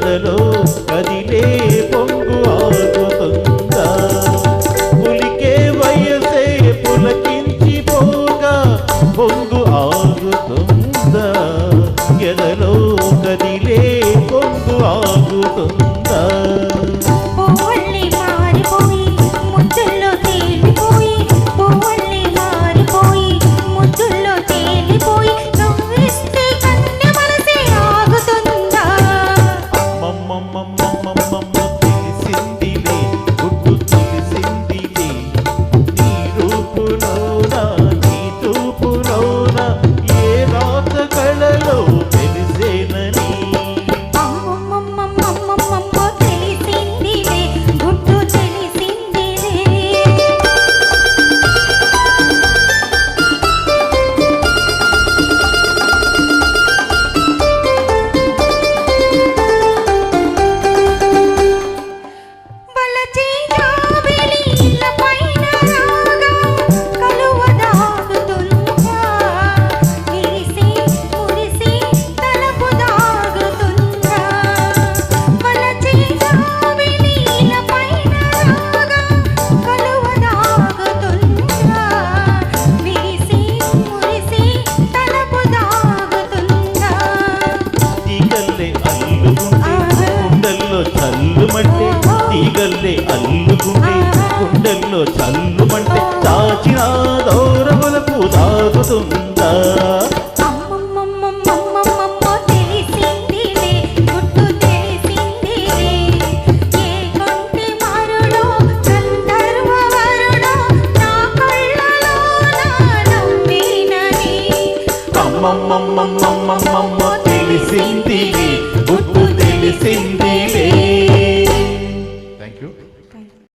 ఎదలో కదిలే పొంగు ఆగుతుందా పులికే వయసే పులకించిపోగా పొంగు ఆగుతుందా ఎదలో కదిలే పొంగు ఆగుతుందా తెలిసిందిలే గుట్టు తెలిసిందిలే నీ రూపులోనా నీ చూపులోనా ఏ రాత కళలో తెలిసేనని చల్లుమంటే తీగల్లే అల్లుకుంటే గుండెల్లో చల్లుమంటే దాచిన దౌరములకు దాగుతుందా అమ్మమ్మమ్మమ్మమ్మమ్మ తెలిసింది గుట్టు తెలిసిందిలే. Thank you.